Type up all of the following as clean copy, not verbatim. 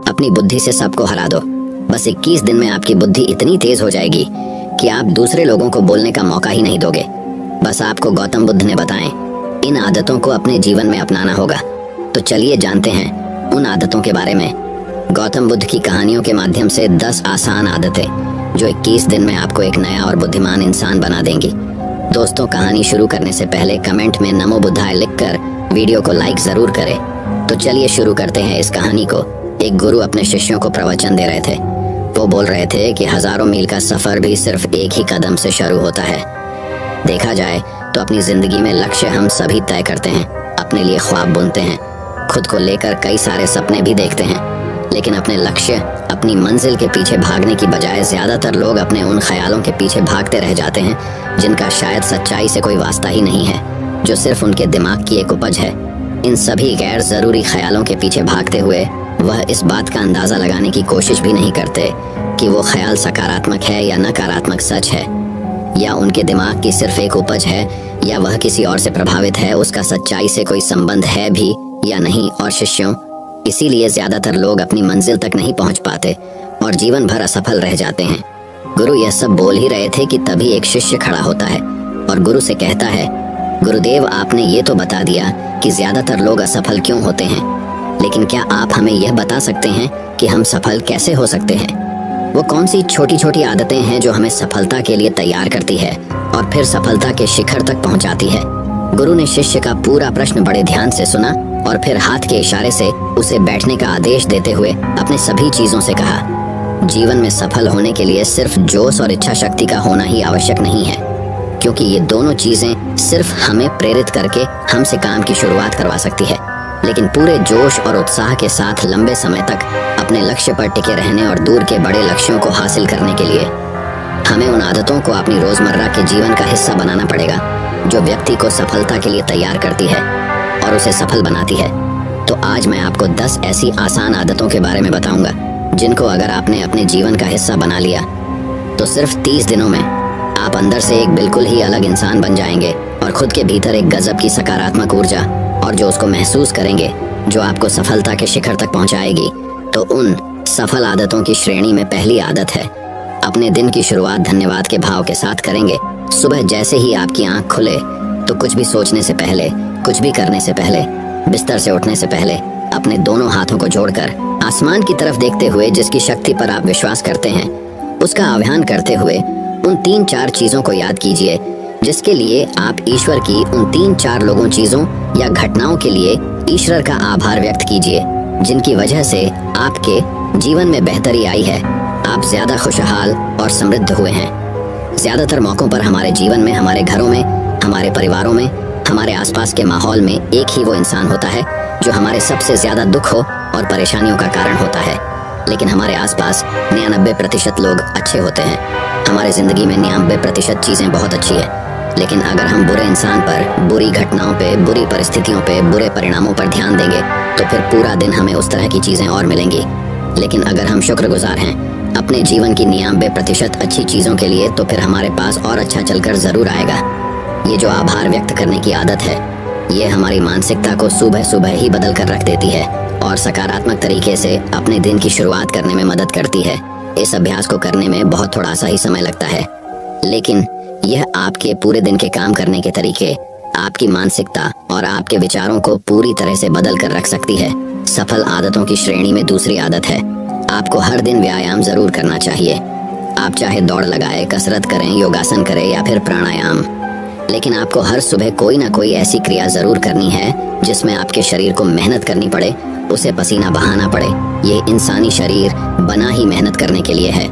अपनी बुद्धि से सबको हरा दो। बस 21 दिन में आपकी बुद्धि इतनी तेज हो जाएगी कि आप दूसरे लोगों को बोलने का मौका ही नहीं दोगे। बस आपको गौतम बुद्ध ने बताएं, इन आदतों को अपने जीवन में अपनाना होगा। तो चलिए जानते हैं उन आदतों के बारे में। गौतम बुद्ध की कहानियों के माध्यम से 10 आसान आदतें जो 21 दिन में आपको एक नया और बुद्धिमान इंसान बना देंगी। दोस्तों, कहानी शुरू करने से पहले कमेंट में नमो बुद्धाय लिखकर वीडियो को लाइक जरूर करें। तो चलिए शुरू करते हैं इस कहानी को। एक गुरु अपने शिष्यों को प्रवचन दे रहे थे। वो बोल रहे थे कि हजारों मील का सफर भी सिर्फ एक ही कदम से शुरू होता है। देखा जाए तो अपनी जिंदगी में लक्ष्य हम सभी तय करते हैं, अपने लिए ख्वाब बुनते हैं, खुद को लेकर कई सारे सपने भी देखते हैं, लेकिन अपने लक्ष्य, अपनी मंजिल के पीछे भागने की बजाय ज्यादातर लोग अपने उन ख्यालों के पीछे भागते रह जाते हैं जिनका शायद सच्चाई से कोई वास्ता ही नहीं है, जो सिर्फ उनके दिमाग की एक उपज है। इन सभी गैर जरूरी ख्यालों के पीछे भागते हुए वह इस बात का अंदाजा लगाने की कोशिश भी नहीं करते कि वो ख्याल सकारात्मक है या नकारात्मक सच है, या उनके दिमाग की सिर्फ एक उपज है, या वह किसी और से प्रभावित है, उसका सच्चाई से कोई संबंध है भी या नहीं। और शिष्यों, इसीलिए ज्यादातर लोग अपनी मंजिल तक नहीं पहुंच पाते और जीवन भर असफल रह जाते हैं। गुरु यह सब बोल ही रहे थे कि तभी एक शिष्य खड़ा होता है और गुरु से कहता है, गुरुदेव, आपने ये तो बता दिया कि ज्यादातर लोग असफल क्यों होते हैं, लेकिन क्या आप हमें यह बता सकते हैं कि हम सफल कैसे हो सकते हैं? वो कौन सी छोटी छोटी आदतें हैं जो हमें सफलता के लिए तैयार करती है और फिर सफलता के शिखर तक पहुंचाती है? गुरु ने शिष्य का पूरा प्रश्न बड़े ध्यान से सुना और फिर हाथ के इशारे से उसे बैठने का आदेश देते हुए अपने सभी चीजों से कहा, जीवन में सफल होने के लिए सिर्फ जोश और इच्छा शक्ति का होना ही आवश्यक नहीं है, क्योंकि ये दोनों चीजें सिर्फ हमें प्रेरित करके हमसे काम की शुरुआत करवा सकती है, लेकिन पूरे जोश और उत्साह के साथ लंबे समय तक अपने लक्ष्य पर टिके रहने और दूर के बड़े लक्ष्यों को हासिल करने के लिए हमें उन आदतों को अपनी रोजमर्रा के जीवन का हिस्सा बनाना पड़ेगा जो व्यक्ति को सफलता के लिए तैयार करती है और उसे सफल बनाती है। तो आज मैं आपको 10 ऐसी आसान आदतों के बारे में बताऊंगा जिनको अगर आपने अपने जीवन का हिस्सा बना लिया तो सिर्फ 30 दिनों में आप अंदर से एक बिल्कुल ही अलग इंसान बन जाएंगे और खुद के भीतर एक गजब की सकारात्मक ऊर्जा और जो उसको महसूस करेंगे जो आपको सफलता के शिखर तक पहुंचाएगी। तो उन सफल आदतों की श्रेणी में पहली आदत है, अपने दिन की शुरुआत धन्यवाद के भाव के साथ करेंगे। सुबह जैसे ही आपकी आंख खुले तो कुछ भी सोचने से पहले, कुछ भी करने से पहले, बिस्तर से उठने से पहले अपने दोनों हाथों को जोड़कर आसमान की तरफ देखते हुए जिसकी शक्ति पर आप विश्वास करते हैं उसका आह्वान करते हुए उन 3-4 चीजों को याद कीजिए जिसके लिए आप ईश्वर की उन 3-4 लोगों, चीजों या घटनाओं के लिए ईश्वर का आभार व्यक्त कीजिए जिनकी वजह से आपके जीवन में बेहतरी आई है, आप ज्यादा खुशहाल और समृद्ध हुए हैं। ज्यादातर मौकों पर हमारे जीवन में, हमारे घरों में, हमारे परिवारों में, हमारे आसपास के माहौल में एक ही वो इंसान होता है जो हमारे सबसे ज्यादा दुख हो और परेशानियों का कारण होता है, लेकिन हमारे आसपास 99% लोग अच्छे होते हैं। हमारे जिंदगी में 99% चीजें बहुत अच्छी है, लेकिन अगर हम बुरे इंसान पर, बुरी घटनाओं पे, बुरी परिस्थितियों पे, बुरे परिणामों पर ध्यान देंगे तो फिर पूरा दिन हमें उस तरह की चीजें और मिलेंगी। लेकिन अगर हम शुक्रगुजार हैं अपने जीवन की 99% अच्छी चीजों के लिए तो फिर हमारे पास और अच्छा चलकर जरूर आएगा। ये जो आभार व्यक्त करने की आदत है, ये हमारी मानसिकता को सुबह सुबह ही बदल कर रख देती है और सकारात्मक तरीके से अपने दिन की शुरुआत करने में मदद करती है। इस अभ्यास को करने में बहुत थोड़ा सा ही समय लगता है, लेकिन यह आपके पूरे दिन के काम करने के तरीके, आपकी मानसिकता और आपके विचारों को पूरी तरह से बदल कर रख सकती है। सफल आदतों की श्रेणी में दूसरी आदत है, आपको हर दिन व्यायाम जरूर करना चाहिए। आप चाहे दौड़ लगाए, कसरत करें, योगासन करें या फिर प्राणायाम, लेकिन आपको हर सुबह कोई ना कोई ऐसी क्रिया जरूर करनी है जिसमें आपके शरीर को मेहनत करनी पड़े, उसे पसीना बहाना पड़े। ये इंसानी शरीर बना ही मेहनत करने के लिए है।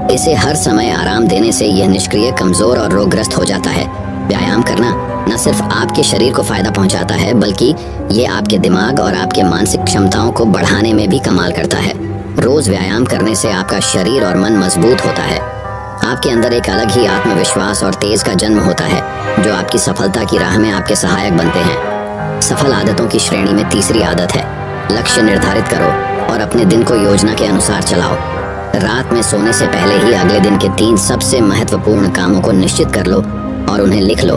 इसे हर समय आराम देने से यह निष्क्रिय, कमजोर और रोगग्रस्त हो जाता है। व्यायाम करना न सिर्फ आपके शरीर को फायदा पहुंचाता है, बल्कि ये आपके दिमाग और आपके मानसिक क्षमताओं को बढ़ाने में भी कमाल करता है। रोज व्यायाम करने से आपका शरीर और मन मजबूत होता है। आपके अंदर एक अलग ही आत्मविश्वास और तेज का जन्म होता है जो आपकी सफलता की राह में आपके सहायक बनते हैं। सफल आदतों की श्रेणी में तीसरी आदत है, लक्ष्य निर्धारित करो और अपने दिन को योजना के अनुसार चलाओ। रात में सोने से पहले ही अगले दिन के 3 सबसे महत्वपूर्ण कामों को निश्चित कर लो और उन्हें लिख लो।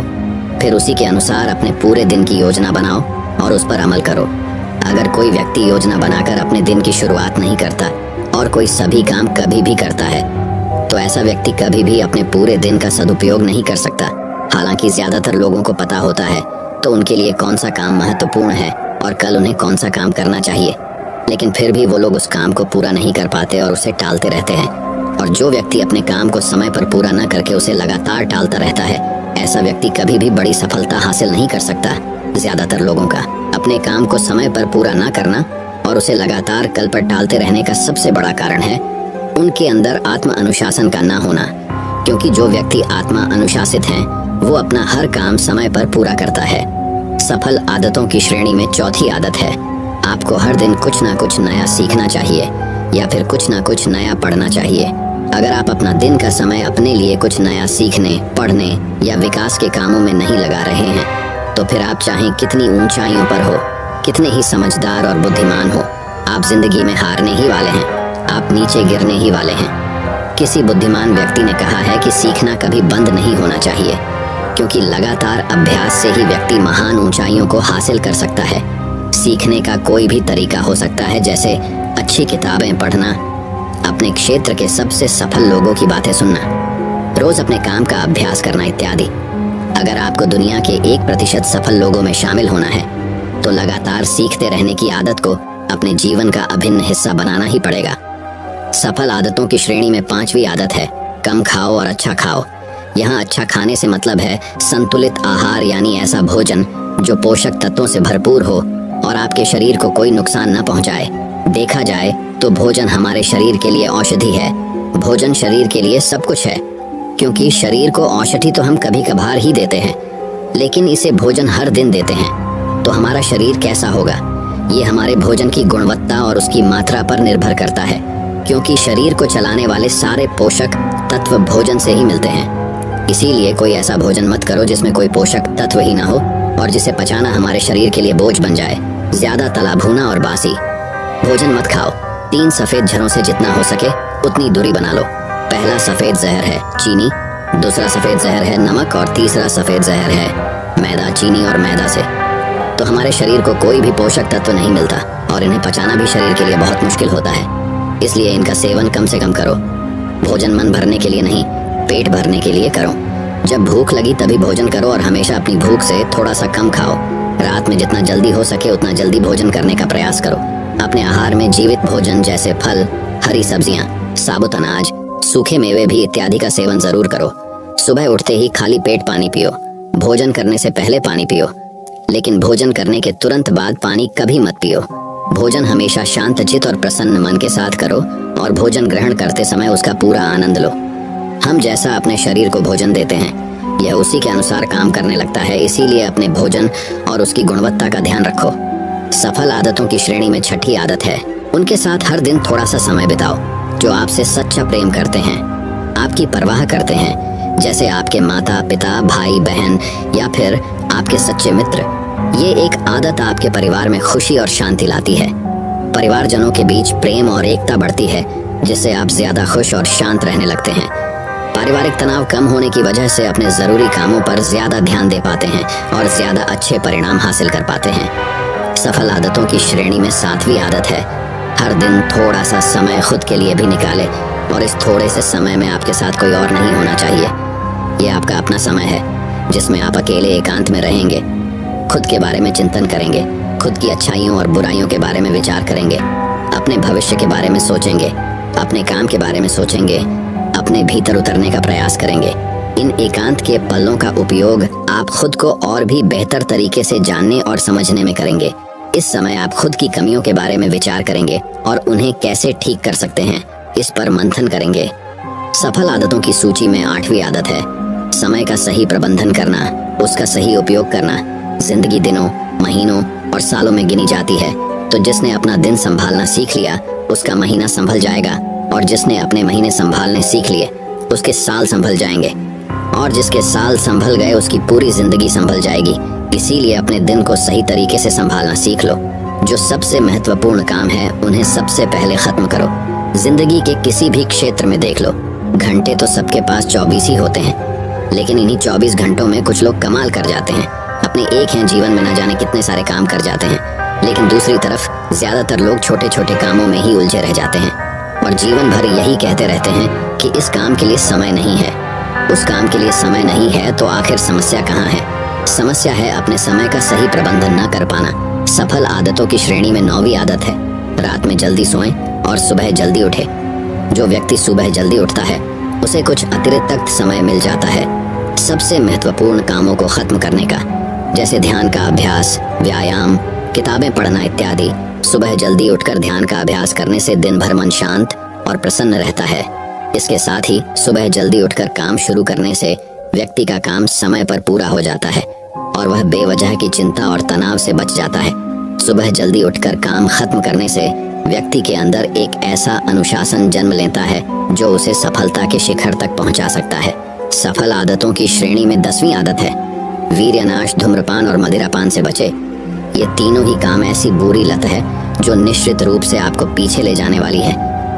फिर उसी के अनुसार अपने पूरे दिन की योजना बनाओ और उस पर अमल करो। अगर कोई व्यक्ति योजना बनाकर अपने दिन की शुरुआत नहीं करता और कोई सभी काम कभी भी करता है, तो ऐसा व्यक्ति कभी भी अपने पूरे दिन का सदुपयोग नहीं कर सकता। हालांकि ज्यादातर लोगों को पता होता है तो उनके लिए कौन सा काम महत्वपूर्ण है और कल उन्हें कौन सा काम करना चाहिए, लेकिन फिर भी वो लोग उस काम को पूरा नहीं कर पाते और उसे टालते रहते हैं। और जो व्यक्ति अपने काम को समय पर पूरा न करके उसे लगातार टालता रहता है, ऐसा व्यक्ति कभी भी बड़ी सफलता हासिल नहीं कर सकता। ज्यादातर लोगों का अपने काम को समय पर पूरा न करना और उसे लगातार कल पर टालते रहने का सबसे बड़ा कारण है उनके अंदर आत्म अनुशासन का ना होना। क्योंकि जो व्यक्ति आत्मा अनुशासित हैं, वो अपना हर काम समय पर पूरा करता है। सफल आदतों की श्रेणी में चौथी आदत है, आपको हर दिन कुछ ना कुछ नया सीखना चाहिए या फिर कुछ ना कुछ नया पढ़ना चाहिए। अगर आप अपना दिन का समय अपने लिए कुछ नया सीखने, पढ़ने या विकास के कामों में नहीं लगा रहे हैं, तो फिर आप चाहे कितनी ऊंचाइयों पर हो, कितने ही समझदार और बुद्धिमान हो, आप जिंदगी में हारने ही वाले हैं, आप नीचे गिरने ही वाले हैं। किसी बुद्धिमान व्यक्ति ने कहा है कि सीखना कभी बंद नहीं होना चाहिए, क्योंकि लगातार अभ्यास से ही व्यक्ति महान ऊंचाइयों को हासिल कर सकता है। सीखने का कोई भी तरीका हो सकता है, जैसे अच्छी किताबें पढ़ना, अपने क्षेत्र के सबसे सफल लोगों की बातें सुनना, रोज अपने काम का अभ्यास करना इत्यादि। अगर आपको दुनिया के 1% सफल लोगों में शामिल होना है, तो लगातार सीखते रहने की आदत को अपने जीवन का अभिन्न हिस्सा बनाना ही पड़ेगा। सफल आदतों की श्रेणी में 5वीं आदत है, कम खाओ और अच्छा खाओ। यहाँ अच्छा खाने से मतलब है संतुलित आहार, यानी ऐसा भोजन जो पोषक तत्वों से भरपूर हो और आपके शरीर को कोई नुकसान न पहुंचाए। देखा जाए तो भोजन हमारे शरीर के लिए औषधि है। भोजन शरीर के लिए सब कुछ है, क्योंकि शरीर को औषधि तो हम कभी कभार ही देते हैं, लेकिन इसे भोजन हर दिन देते हैं। तो हमारा शरीर कैसा होगा, ये हमारे भोजन की गुणवत्ता और उसकी मात्रा पर निर्भर करता है, क्योंकि शरीर को चलाने वाले सारे पोषक तत्व भोजन से ही मिलते हैं। इसीलिए कोई ऐसा भोजन मत करो जिसमें कोई पोषक तत्व ही ना हो और जिसे पचाना हमारे शरीर के लिए बोझ बन जाए। ज्यादा तला भुना और बासी भोजन मत खाओ। 3 सफेद झरों से जितना हो सके उतनी दूरी बना लो। पहला सफेद जहर है चीनी, दूसरा सफेद जहर है नमक और तीसरा सफेद जहर है मैदा। चीनी और मैदा से तो हमारे शरीर को कोई भी पोषक तत्व नहीं मिलता और इन्हें पचाना भी शरीर के लिए बहुत मुश्किल होता है। इसलिए इनका सेवन कम से कम करो। भोजन मन भरने के लिए नहीं, पेट भरने के लिए करो। जब भूख लगी तभी भोजन करो और हमेशा अपनी भूख से थोड़ा सा कम खाओ। रात में जितना जल्दी हो सके उतना जल्दी भोजन करने का प्रयास करो। अपने आहार में जीवित भोजन जैसे फल, हरी सब्जियां, साबुत अनाज, सूखे मेवे भी इत्यादि का सेवन जरूर करो। सुबह उठते ही खाली पेट पानी पियो। भोजन करने से पहले पानी पियो, लेकिन भोजन करने के तुरंत बाद पानी कभी मत पियो। भोजन हमेशा शांत चित्त और प्रसन्न मन के साथ करो और भोजन ग्रहण करते समय उसका पूरा आनंद लो। हम जैसा अपने शरीर को भोजन देते हैं, यह उसी के अनुसार काम करने लगता है। इसीलिए अपने भोजन और उसकी गुणवत्ता का ध्यान रखो। सफल आदतों की श्रेणी में छठी आदत है, उनके साथ हर दिन थोड़ा सा समय बिताओ जो आपसे सच्चा प्रेम करते हैं, आपकी परवाह करते हैं, जैसे आपके माता पिता, भाई बहन या फिर आपके सच्चे मित्र। ये एक आदत आपके परिवार में खुशी और शांति लाती है। परिवारजनों के बीच प्रेम और एकता बढ़ती है, जिससे आप ज्यादा खुश और शांत रहने लगते हैं। पारिवारिक तनाव कम होने की वजह से अपने जरूरी कामों पर ज्यादा ध्यान दे पाते हैं और ज्यादा अच्छे परिणाम हासिल कर पाते हैं। सफल आदतों की श्रेणी में 7वीं आदत है, हर दिन थोड़ा सा समय खुद के लिए भी निकाले और इस थोड़े से समय में आपके साथ कोई और नहीं होना चाहिए। ये आपका अपना समय है जिसमें आप अकेले एकांत में रहेंगे, खुद के बारे में चिंतन करेंगे, खुद की अच्छाइयों और बुराइयों के बारे में विचार करेंगे, अपने भविष्य के बारे में सोचेंगे, अपने काम के बारे में सोचेंगे, अपने भीतर उतरने का प्रयास करेंगे। इन एकांत के पलों का उपयोग आप खुद को और भी बेहतर तरीके से जानने और समझने में करेंगे। इस समय आप खुद की कमियों के बारे में विचार करेंगे और उन्हें कैसे ठीक कर सकते हैं, इस पर मंथन करेंगे। सफल आदतों की सूची में 8वीं आदत है, समय का सही प्रबंधन करना, उसका सही उपयोग करना। जिंदगी दिनों, महीनों और सालों में गिनी जाती है, तो जिसने अपना दिन संभालना सीख लिया उसका महीना संभल जाएगा, और जिसने अपने महीने संभालने सीख लिए उसके साल संभल जाएंगे, और जिसके साल संभल गए उसकी पूरी जिंदगी संभल जाएगी। इसीलिए अपने दिन को सही तरीके से संभालना सीख लो। जो सबसे महत्वपूर्ण काम है उन्हें सबसे पहले खत्म करो। जिंदगी के किसी भी क्षेत्र में देख लो, घंटे तो सबके पास 24 ही होते हैं, लेकिन इन्हीं 24 घंटों में कुछ लोग कमाल कर जाते हैं। अपने एक हैं जीवन में न जाने कितने सारे काम कर जाते हैं, लेकिन दूसरी तरफ ज्यादातर लोग छोटे छोटे कामों में ही उलझे रह जाते हैं और जीवन भर यही कहते रहते हैं कि इस काम के लिए समय नहीं है, उस काम के लिए समय नहीं है। तो आखिर समस्या कहाँ है? समस्या है अपने समय का सही प्रबंधन न कर पाना। सफल आदतों की श्रेणी में 9वीं आदत है, रात में जल्दी सोएं और सुबह जल्दी उठे। जो व्यक्ति सुबह जल्दी उठता है उसे कुछ अतिरिक्त समय मिल जाता है सबसे महत्वपूर्ण कामों को खत्म करने का, जैसे ध्यान का अभ्यास, व्यायाम, किताबें पढ़ना इत्यादि। सुबह जल्दी उठकर ध्यान का अभ्यास करने से दिन भर मन शांत और प्रसन्न रहता है। इसके साथ ही सुबह जल्दी उठकर काम शुरू करने से व्यक्ति का काम समय पर पूरा हो जाता है और वह बेवजह की चिंता और तनाव से बच जाता है। सुबह जल्दी उठकर काम खत्म करने से व्यक्ति के अंदर एक ऐसा अनुशासन जन्म लेता है जो उसे सफलता के शिखर तक पहुंचा सकता है। सफल आदतों की श्रेणी में 10वीं आदत है, वीर्यनाश, धूम्रपान और मदिरापान से बचे। ये तीनों ही काम ऐसी बुरी लत है जो निश्चित रूप से आपको पीछे ले जाने वाली है।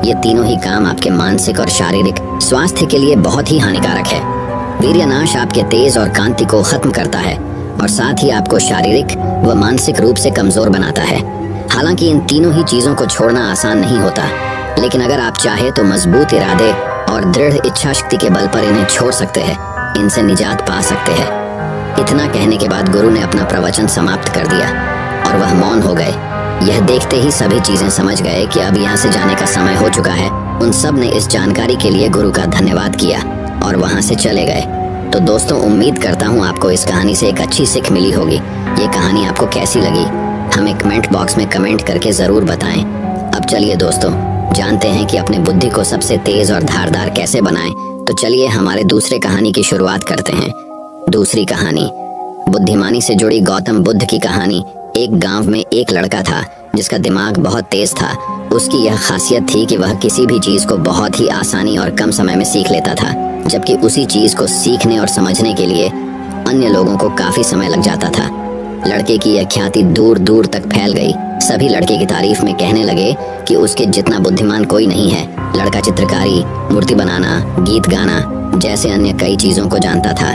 ये तीनों ही काम आपके मानसिक और शारीरिक स्वास्थ्य के लिए बहुत ही हानिकारक है। वीर्यनाश आपके तेज और कांति को खत्म करता है और साथ ही आपको शारीरिक व मानसिक रूप से कमजोर बनाता है। हालांकि इन तीनों ही चीजों को छोड़ना आसान नहीं होता, लेकिन अगर आप चाहे तो मजबूत इरादे और दृढ़ इच्छा शक्ति के बल पर इन्हें छोड़ सकते हैं, इनसे निजात पा सकते हैं। इतना कहने के बाद गुरु ने अपना प्रवचन समाप्त कर दिया और वह मौन हो गए। यह देखते ही सभी चीजें समझ गए कि अब यहाँ से जाने का समय हो चुका है। उन सब ने इस जानकारी के लिए गुरु का धन्यवाद किया और वहां से चले गए। तो दोस्तों, उम्मीद करता हूँ आपको इस कहानी से एक अच्छी सीख मिली होगी। ये कहानी आपको कैसी लगी हमें कमेंट बॉक्स में कमेंट करके जरूर बताएं। अब चलिए दोस्तों, जानते हैं कि अपने बुद्धि को सबसे तेज और धारदार कैसे बनाएं। तो चलिए हमारे दूसरे कहानी की शुरुआत करते हैं। दूसरी कहानी, बुद्धिमानी से जुड़ी गौतम बुद्ध की कहानी। एक गांव में एक लड़का था जिसका दिमाग बहुत तेज था। उसकी यह खासियत थी कि वह किसी भी चीज को बहुत ही आसानी और कम समय में सीख लेता था, जबकि उसी चीज को सीखने और समझने के लिए अन्य लोगों को काफी समय लग जाता था। लड़के की यह ख्याति दूर दूर तक फैल गई। सभी लड़के की तारीफ में कहने लगे कि उसके जितना बुद्धिमान कोई नहीं है। लड़का चित्रकारी, मूर्ति बनाना, गीत गाना जैसे अन्य कई चीजों को जानता था।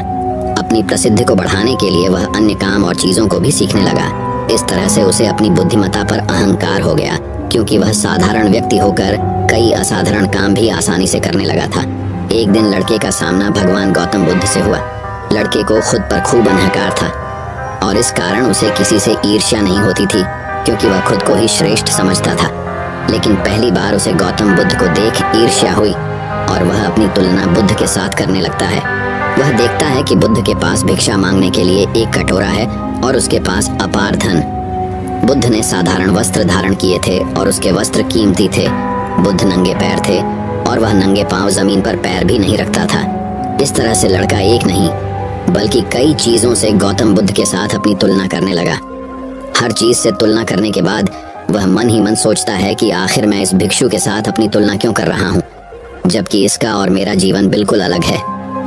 अपनी प्रसिद्धि को बढ़ाने के लिए वह अन्य काम और चीजों को भी सीखने लगा। इस तरह से उसे अपनी बुद्धिमत्ता पर अहंकार हो गया, क्योंकि वह साधारण व्यक्ति होकर कई असाधारण काम भी आसानी से करने लगा था। एक दिन लड़के का सामना भगवान गौतम बुद्ध से हुआ। लड़के को खुद पर खूब अहंकार था और इस कारण उसे किसी से ईर्ष्या नहीं होती थी, क्योंकि वह खुद को ही श्रेष्ठ समझता था। लेकिन पहली बार उसे गौतम बुद्ध को देख ईर्ष्या हुई और वह अपनी तुलना बुद्ध के साथ करने लगता है। वह देखता है कि बुद्ध के पास भिक्षा मांगने के लिए एक कटोरा है और उसके पास अपार धन। बुद्ध ने साधारण वस्त्र धारण किए थे और उसके वस्त्र कीमती थे। बुद्ध नंगे पैर थे और वह नंगे पांव जमीन पर पैर भी नहीं रखता था। इस तरह से लड़का एक नहीं बल्कि कई चीजों से गौतम बुद्ध के साथ अपनी तुलना करने लगा। हर चीज से तुलना करने के बाद वह मन ही मन सोचता है कि आखिर मैं इस भिक्षु के साथ अपनी तुलना क्यों कर रहा हूँ, जबकि इसका और मेरा जीवन बिल्कुल अलग है।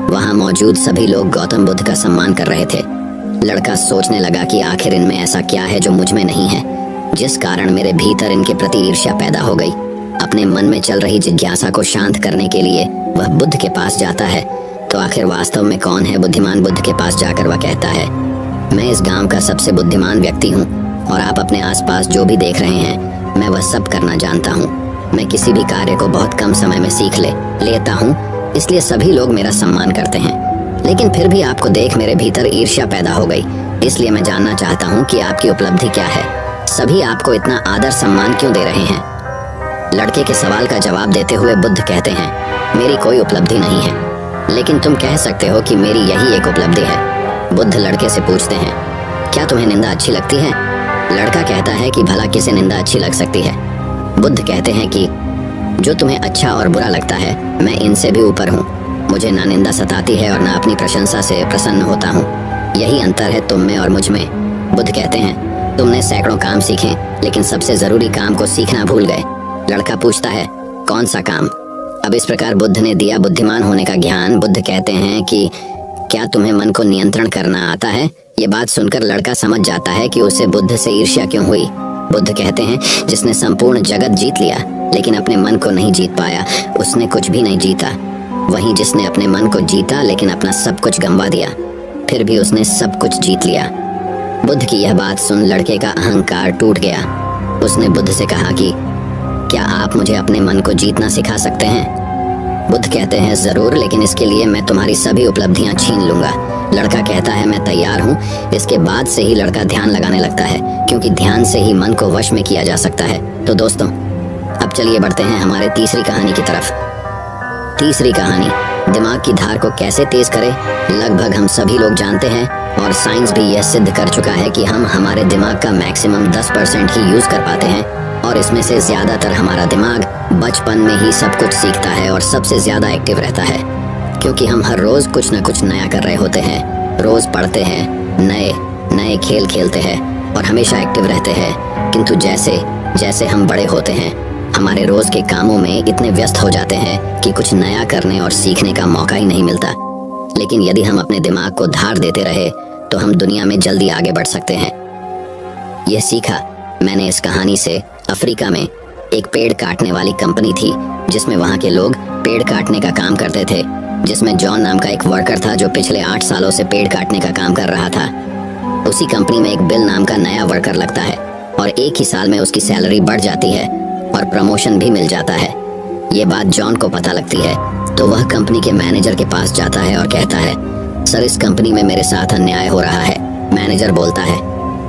वहां मौजूद सभी लोग गौतम बुद्ध का सम्मान कर रहे थे। लड़का सोचने लगा कि आखिर इनमें ऐसा क्या है जो मुझ में नहीं है, जिस कारण मेरे भीतर इनके प्रति ईर्ष्या पैदा हो गई। अपने मन में चल रही जिज्ञासा को शांत करने के लिए वह बुद्ध के पास जाता है। तो आखिर वास्तव में कौन है बुद्धिमान? बुद्ध के पास जाकर वह कहता है, मैं इस गांव का सबसे बुद्धिमान व्यक्ति हूँ और आप अपने आसपास जो भी देख रहे हैं मैं वह सब करना जानता हूँ। मैं किसी भी कार्य को बहुत कम समय में सीख लेता हूँ, इसलिए सभी लोग मेरा सम्मान करते हैं। लेकिन फिर भी आपको देख मेरे भीतर ईर्ष्या पैदा हो गई। इसलिए मैं जानना चाहता हूँ कि आपकी उपलब्धि क्या है। सभी आपको इतना आदर सम्मान क्यों दे रहे हैं? लड़के के सवाल का जवाब देते हुए बुद्ध कहते हैं, मेरी कोई उपलब्धि नहीं है, लेकिन तुम कह सकते हो कि मेरी यही एक उपलब्धि है। बुद्ध लड़के से पूछते हैं, क्या तुम्हें निंदा अच्छी लगती है? लड़का कहता है कि भला किसे निंदा अच्छी लग सकती है? बुद्ध कहते हैं कि जो तुम्हें अच्छा और बुरा लगता है, मैं इनसे भी ऊपर हूँ। मुझे ना निंदा सताती है और ना अपनी प्रशंसा से प्रसन्न होता हूँ। यही अंतर है तुम में और मुझ में। बुद्ध कहते हैं, तुमने सैकड़ों काम सीखे लेकिन सबसे जरूरी काम को सीखना भूल गए। लड़का पूछता है, कौन सा काम? अब इस प्रकार बुद्ध ने दिया बुद्धिमान होने का ज्ञान। बुद्ध कहते हैं कि क्या तुम्हें मन को नियंत्रण करना आता है? ये बात सुनकर लड़का समझ जाता है कि उसे बुद्ध से ईर्ष्या क्यों हुई। बुद्ध कहते हैं, जिसने संपूर्ण जगत जीत लिया लेकिन अपने मन को नहीं जीत पाया, उसने कुछ भी नहीं जीता। वहीं जिसने अपने मन को जीता लेकिन अपना सब कुछ गंवा दिया, फिर भी उसने सब कुछ जीत लिया। बुद्ध की यह बात सुन लड़के का अहंकार टूट गया। उसने बुद्ध से कहा कि क्या आप मुझे अपने मन को जीतना सिखा सकते हैं? बुद्ध कहते हैं जरूर, लेकिन इसके लिए मैं तुम्हारी सभी उपलब्धियां छीन लूंगा। लड़का कहता है मैं तैयार हूँ। इसके बाद से ही लड़का ध्यान लगाने लगता है, क्योंकि ध्यान से ही मन को वश में किया जा सकता है। तो दोस्तों, अब चलिए बढ़ते हैं हमारे तीसरी कहानी की तरफ। तीसरी कहानी, दिमाग की धार को कैसे तेज करें। लगभग हम सभी लोग जानते हैं और साइंस भी यह सिद्ध कर चुका है कि हम हमारे दिमाग का मैक्सिमम 10% ही यूज कर पाते हैं, और इसमें से ज्यादातर हमारा दिमाग बचपन में ही सब कुछ सीखता है और सबसे ज्यादा एक्टिव रहता है, क्योंकि हम हर रोज कुछ न कुछ नया कर रहे होते हैं। रोज पढ़ते हैं, नए नए खेल खेलते हैं और हमेशा एक्टिव रहते हैं। किंतु जैसे जैसे हम बड़े होते हैं, हमारे रोज के कामों में इतने व्यस्त हो जाते हैं कि कुछ नया करने और सीखने का मौका ही नहीं मिलता। लेकिन यदि हम अपने दिमाग को धार देते रहे तो हम दुनिया में जल्दी आगे बढ़ सकते हैं। यह सीखा मैंने इस कहानी से। अफ्रीका में एक पेड़ काटने वाली कंपनी थी, जिसमें वहां के लोग पेड़ काटने का काम करते थे। जिसमें जॉन नाम का एक वर्कर था जो पिछले 8 सालों से पेड़ काटने का काम कर रहा था। उसी कंपनी में एक बिल नाम का नया वर्कर लगता है और एक ही साल में उसकी सैलरी बढ़ जाती है और प्रमोशन भी मिल जाता है। ये बात जॉन को पता लगती है तो वह कंपनी के मैनेजर के पास जाता है और कहता है, सर इस कंपनी में मेरे साथ अन्याय हो रहा है। मैनेजर बोलता है,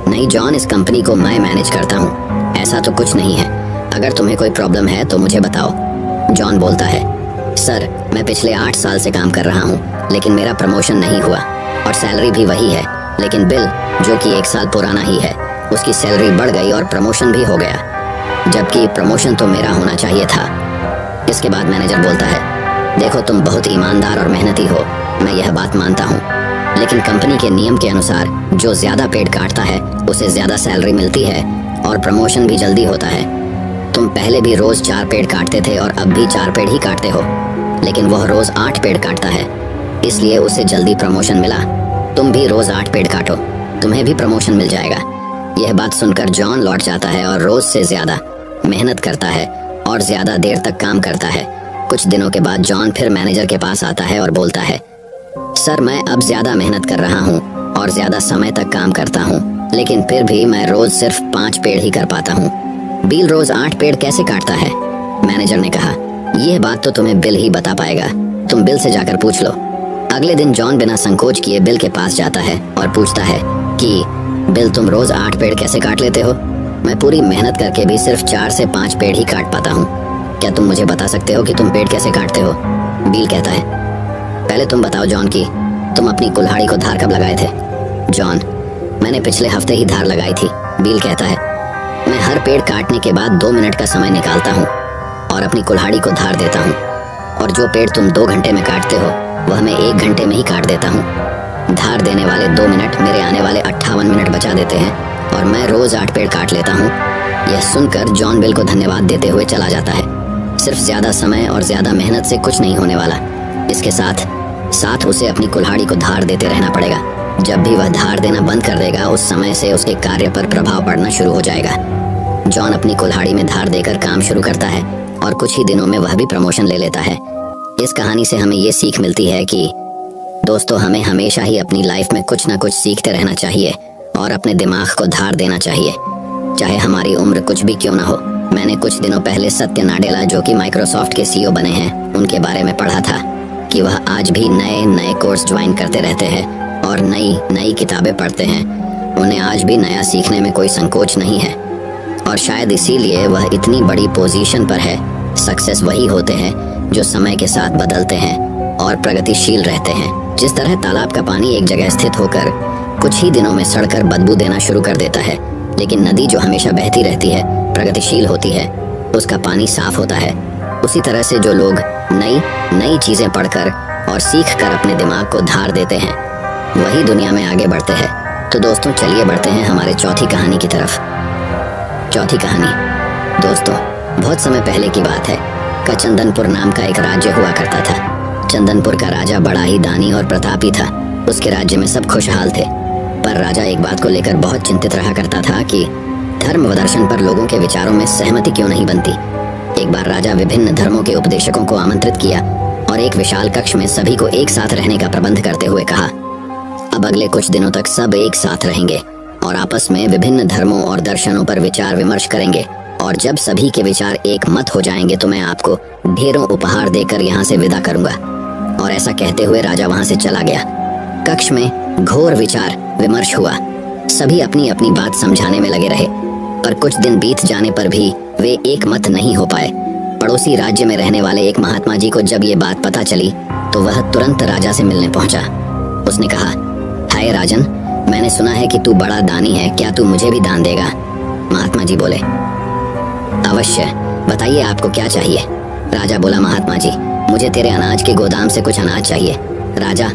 नहीं जॉन, इस कंपनी को मैं मैनेज करता हूँ, ऐसा तो कुछ नहीं है। अगर तुम्हें कोई प्रॉब्लम है तो मुझे बताओ। जॉन बोलता है, सर मैं पिछले 8 साल से काम कर रहा हूँ, लेकिन मेरा प्रमोशन नहीं हुआ और सैलरी भी वही है। लेकिन बिल, जो कि 1 साल पुराना ही है, उसकी सैलरी बढ़ गई और प्रमोशन भी हो गया, जबकि प्रमोशन तो मेरा होना चाहिए था। इसके बाद मैनेजर बोलता है, देखो तुम बहुत ईमानदार और मेहनती हो, मैं यह बात मानता हूँ, लेकिन कंपनी के नियम के अनुसार जो ज्यादा पेड़ काटता है उसे ज्यादा सैलरी मिलती है और प्रमोशन भी जल्दी होता है। तुम पहले भी रोज 4 पेड़ काटते थे और अब भी 4 पेड़ ही काटते हो, लेकिन वह रोज 8 पेड़ काटता है, इसलिए उसे जल्दी प्रमोशन मिला। तुम भी रोज 8 पेड़ काटो, तुम्हें भी प्रमोशन मिल जाएगा। यह बात सुनकर जॉन लौट जाता है और रोज से ज्यादा मेहनत करता है और ज्यादा देर तक काम करता है। कुछ दिनों के बाद जॉन फिर मैनेजर के पास आता है और बोलता है, सर मैं अब ज्यादा मेहनत कर रहा हूँ और ज्यादा समय तक काम करता हूँ, लेकिन फिर भी मैं रोज सिर्फ 5 पेड़ ही कर पाता हूँ। बिल रोज 8 पेड़ कैसे काटता है? मैनेजर ने कहा, यह बात तो तुम्हें बिल ही बता पाएगा, तुम बिल से जाकर पूछ लो। अगले दिन जॉन बिना संकोच किए बिल के पास जाता है और पूछता है कि बिल तुम रोज 8 पेड़ कैसे काट लेते हो? मैं पूरी मेहनत करके भी सिर्फ 4 से 5 पेड़ ही काट पाता हूँ, क्या तुम मुझे बता सकते हो कि तुम पेड़ कैसे काटते हो? बिल कहता है, पहले तुम बताओ जॉन कि तुम अपनी कुल्हाड़ी को धार कब लगाए थे? जॉन, मैंने पिछले हफ्ते ही धार लगाई थी। बिल कहता है, मैं हर पेड़ काटने के बाद 2 मिनट का समय निकालता हूँ और अपनी कुल्हाड़ी को धार देता हूँ, और जो पेड़ तुम 2 घंटे में काटते हो वह मैं 1 घंटे में ही काट देता हूँ। धार देने वाले 2 मिनट मेरे आने वाले 58 मिनट बचा देते हैं और मैं रोज 8 पेड़ काट लेता हूँ। यह सुनकर जॉन बिल को धन्यवाद देते हुए चला जाता है। सिर्फ ज्यादा समय और ज्यादा मेहनत से कुछ नहीं होने वाला, इसके साथ साथ उसे अपनी कुल्हाड़ी को धार देते रहना पड़ेगा। जब भी वह धार देना बंद कर देगा, उस समय से उसके कार्य पर प्रभाव पड़ना शुरू हो जाएगा। जॉन अपनी कुल्हाड़ी में धार देकर काम शुरू करता है और कुछ ही दिनों में वह भी प्रमोशन ले लेता है। इस कहानी से हमें ये सीख मिलती है कि दोस्तों, हमें हमेशा ही अपनी लाइफ में कुछ ना कुछ सीखते रहना चाहिए और अपने दिमाग को धार देना चाहिए, चाहे हमारी उम्र कुछ भी क्यों ना हो। मैंने कुछ दिनों पहले सत्य नाडेला, जो कि माइक्रोसॉफ्ट के सीईओ बने हैं, उनके बारे में पढ़ा था कि वह आज भी नए नए कोर्स ज्वाइन करते रहते हैं और नई नई किताबें पढ़ते हैं। उन्हें आज भी नया सीखने में कोई संकोच नहीं है और शायद इसीलिए वह इतनी बड़ी पोजीशन पर है। सक्सेस वही होते हैं जो समय के साथ बदलते हैं और प्रगतिशील रहते हैं। जिस तरह तालाब का पानी एक जगह स्थित होकर कुछ ही दिनों में सड़कर बदबू देना शुरू कर देता है, लेकिन नदी जो हमेशा बहती रहती है, प्रगतिशील होती है, उसका पानी साफ होता है। उसी तरह से जो लोग नई नई चीजें पढ़कर और सीख कर अपने दिमाग को धार देते हैं, वही दुनिया में आगे बढ़ते हैं। तो दोस्तों, चलिए बढ़ते हैं हमारे चौथी कहानी की तरफ। चौथी कहानी, दोस्तों, बहुत समय पहले की बात है का चंदनपुर नाम का एक राज्य हुआ करता था। चंदनपुर का राजा बड़ा ही दानी और प्रतापी था। उसके राज्य में सब खुशहाल थे, पर राजा एक बात को लेकर बहुत चिंतित रहा करता था कि धर्म व दर्शन पर लोगों के विचारों में सहमति क्यों नहीं बनती। एक बार राजा विभिन्न धर्मों के उपदेशकों को आमंत्रित किया और एक विशाल कक्ष में सभी को एक साथ रहने का प्रबंध करते हुए कहा, अब अगले कुछ दिनों तक सब एक साथ रहेंगे और आपस में विभिन्न धर्मों और दर्शनों पर विचार विमर्श करेंगे, और जब सभी के विचार एक मत हो जाएंगे तो मैं आपको ढेरों उपहार देकर यहाँ से विदा करूंगा। और ऐसा कहते हुए राजा वहां से चला गया। कक्ष में घोर विचार विमर्श हुआ। सभी अपनी अपनी बात समझाने में लगे रहे, पर कुछ दिन बीत जाने पर भी वे एक मत नहीं हो पाए। पड़ोसी राज्य में रहने वाले एक महात्मा जी को जब ये बात पता चली तो वह तुरंत राजा से मिलने पहुंचा। उसने कहा, हाय राजन, मैंने सुना है कि तू बड़ा दानी है, क्या तू मुझे भी दान देगा? महात्मा जी बोले, अवश्य, बताइए आपको क्या चाहिए? राजा बोला, महात्मा जी, मुझे तेरे अनाज के गोदाम से कुछ अनाज चाहिए। राजा,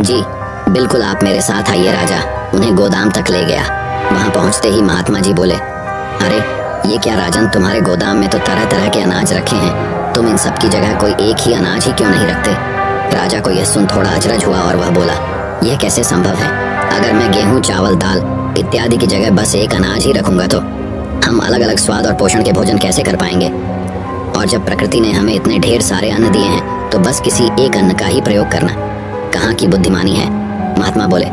जी बिल्कुल, आप मेरे साथ आइए। राजा उन्हें गोदाम तक ले गया। वहां पहुंचते ही महात्मा जी बोले, अरे ये क्या राजन, तुम्हारे गोदाम में तो तरह तरह के अनाज रखे हैं, तुम इन सब की जगह कोई एक ही अनाज ही क्यों नहीं रखते? राजा को यह सुन थोड़ा अचरज हुआ और वह बोला, यह कैसे संभव है? अगर मैं गेहूं, चावल, दाल इत्यादि की जगह बस एक अनाज ही रखूंगा तो हम अलग अलग स्वाद और पोषण के भोजन कैसे कर पाएंगे? और जब प्रकृति ने हमें इतने ढेर सारे अन्न दिए हैं तो बस किसी एक अन्न का ही प्रयोग करना कहाँ की बुद्धिमानी है? महात्मा बोले,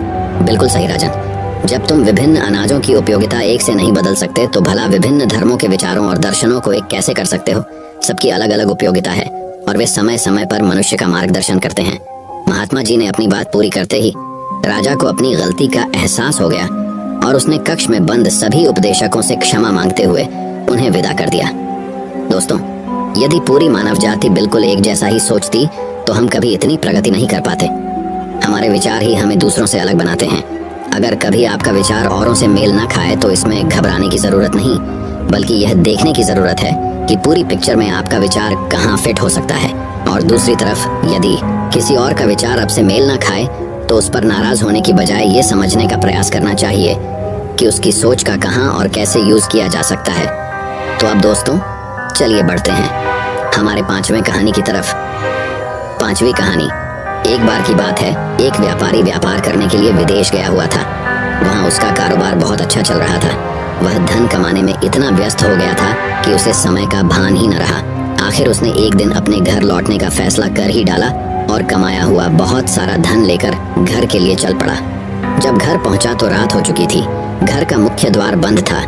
बिल्कुल सही राजन, जब तुम विभिन्न अनाजों की उपयोगिता एक से नहीं बदल सकते तो भला विभिन्न धर्मों के विचारों और दर्शनों को एक कैसे कर सकते हो? सबकी अलग अलग उपयोगिता है और वे समय समय पर मनुष्य का मार्गदर्शन करते हैं। महात्मा जी ने अपनी बात पूरी करते ही राजा को अपनी गलती का एहसास हो गया और उसने कक्ष में बंद सभी उपदेशकों से क्षमा मांगते हुए उन्हें विदा कर दिया। दोस्तों, यदि पूरी मानव जाति बिल्कुल एक जैसा ही सोचती तो हम कभी इतनी प्रगति नहीं कर पाते। हमारे विचार ही हमें दूसरों से अलग बनाते हैं। अगर कभी आपका विचार औरों से मेल ना खाए तो इसमें घबराने की जरूरत नहीं, बल्कि यह देखने की जरूरत है कि पूरी पिक्चर में आपका विचार कहाँ फिट हो सकता है। और दूसरी तरफ यदि किसी और का विचार आपसे मेल ना खाए तो उस पर नाराज होने की बजाय ये समझने का प्रयास करना चाहिए कि उसकी सोच का कहाँ और कैसे यूज किया जा सकता है। तो अब दोस्तों, चलिए बढ़ते हैं हमारे 5वें कहानी की तरफ। 5वीं कहानी। एक बार की बात है, एक व्यापारी व्यापार करने के लिए विदेश गया हुआ था। वहाँ उसका कारोबार बहुत अच्छा चल रहा था। वह धन कमाने में इतना व्यस्त हो गया था कि उसे समय का भान ही न रहा। आखिर उसने एक दिन अपने घर लौटने का फैसला कर ही डाला और कमाया हुआ बहुत सारा धन लेकर घर के लिए चल पड़ा। जब घर पहुंचा तो रात हो चुकी थी। घर का मुख्य द्वार बंद था,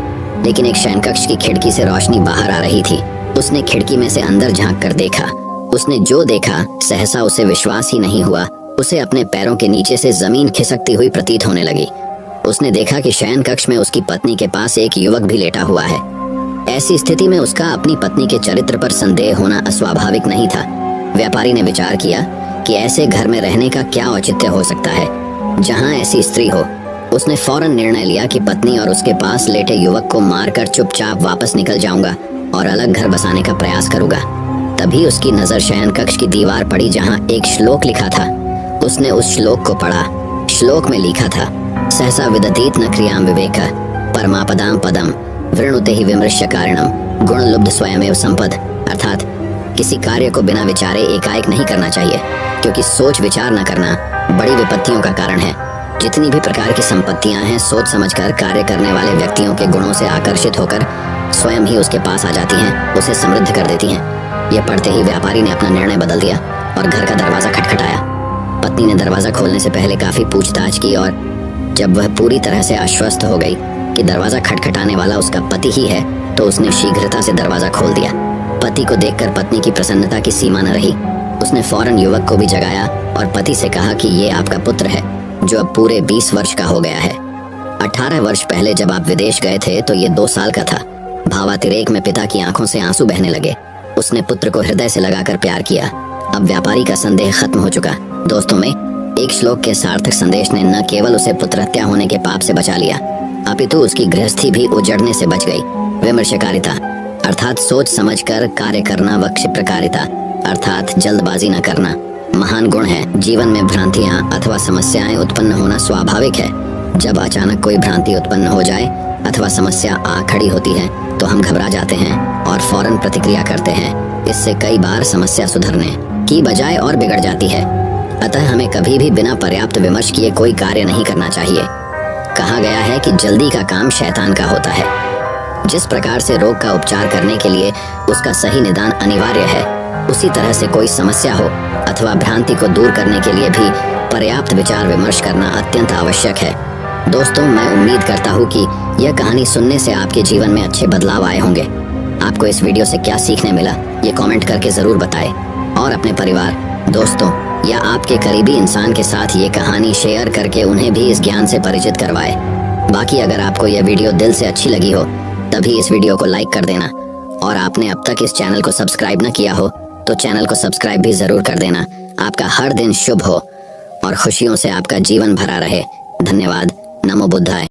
लेकिन एक शयनकक्ष की खिड़की से रोशनी बाहर आ रही थी। उसने खिड़की में से अंदर झांक कर देखा। उसने जो देखा सहसा उसे विश्वास ही नहीं हुआ। उसे अपने पैरों के नीचे से जमीन खिसकती हुई प्रतीत होने लगी। उसने देखा कि शयन कक्ष में उसकी पत्नी के पास एक युवक भी लेटा हुआ है। ऐसी स्थिति में उसका अपनी पत्नी के चरित्र पर संदेह होना अस्वाभाविक नहीं था। व्यापारी ने विचार किया कि ऐसे घर में रहने का क्या औचित्य हो सकता है जहां ऐसी स्त्री हो। उसने फौरन निर्णय लिया कि पत्नी और उसके पास लेटे युवक को मारकर चुपचाप वापस निकल जाऊंगा और अलग घर बसाने का प्रयास करूंगा। तभी उसकी नजर शयन कक्ष की दीवार पड़ी जहां एक श्लोक लिखा था। उसने उस श्लोक को पढ़ा। श्लोक में लिखा था, सहसा विदधीत न क्रियाम विवेक परमापदाम पदम वृणुते ही विमृश्य कारणम गुण लुब्ध स्वयमेव संपद। अर्थात किसी कार्य को बिना विचारे एकाएक नहीं करना चाहिए, क्योंकि सोच विचार न करना बड़ी विपत्तियों का कारण है। जितनी भी प्रकार की संपत्तियां हैं, सोच समझकर कार्य करने वाले व्यक्तियों के गुणों से आकर्षित होकर स्वयं ही उसके पास आ जाती हैं, उसे समृद्ध कर देती हैं। यह पढ़ते ही व्यापारी ने अपना निर्णय बदल दिया और घर का दरवाजा खटखटाया। पत्नी ने दरवाजा खोलने से पहले काफी पूछताछ की और जब वह पूरी तरह से आश्वस्त हो गई कि दरवाजा खटखटाने वाला उसका पति ही है, तो उसने शीघ्रता से दरवाजा खोल दिया। पति को देखकर पत्नी की प्रसन्नता की सीमा न रही। उसने फौरन युवक को भी जगाया और पति से कहा कि ये आपका पुत्र है, जो अब पूरे 20 वर्ष का हो गया है। 18 वर्ष पहले जब आप विदेश गए थे तो ये 2 साल का था। भावातिरेक में पिता की आंखों से आंसू बहने लगे। उसने पुत्र को हृदय से लगाकर प्यार किया। अब व्यापारी का संदेह खत्म हो चुका। दोस्तों में एक श्लोक के सार्थक संदेश ने न केवल उसे पुत्र हत्या होने के पाप से बचा लिया, अपितु उसकी गृहस्थी भी उजड़ने से बच गई। विमर्शकारिता अर्थात सोच समझकर कार्य करना व क्षिप्रकारिता अर्थात जल्दबाजी न करना महान गुण है। जीवन में भ्रांतियां अथवा समस्याएं उत्पन्न होना स्वाभाविक है। जब अचानक कोई भ्रांति उत्पन्न हो जाए अथवा समस्या आ खड़ी होती है तो हम घबरा जाते हैं और फौरन प्रतिक्रिया करते हैं। इससे कई बार समस्या सुधरने की बजाय और बिगड़ जाती है। अतः हमें कभी भी बिना पर्याप्त विमर्श किए कोई कार्य नहीं करना चाहिए। कहा गया है कि जल्दी का काम शैतान का होता है। जिस प्रकार से रोग का उपचार करने के लिए उसका सही निदान अनिवार्य है, उसी तरह से कोई समस्या हो अथवा भ्रांति को दूर करने के लिए भी पर्याप्त विचार विमर्श करना अत्यंत आवश्यक है। दोस्तों, मैं उम्मीद करता हूँ कि यह कहानी सुनने से आपके जीवन में अच्छे बदलाव आए होंगे। आपको इस वीडियो से क्या सीखने मिला, ये कमेंट करके जरूर बताएं और अपने परिवार, दोस्तों या आपके करीबी इंसान के साथ ये कहानी शेयर करके उन्हें भी इस ज्ञान से परिचित करवाएं। बाकी अगर आपको यह वीडियो दिल से अच्छी लगी हो तभी इस वीडियो को लाइक कर देना, और आपने अब तक इस चैनल को सब्सक्राइब न किया हो तो चैनल को सब्सक्राइब भी जरूर कर देना। आपका हर दिन शुभ हो और खुशियों से आपका जीवन भरा रहे। धन्यवाद। नमो बुद्धाय।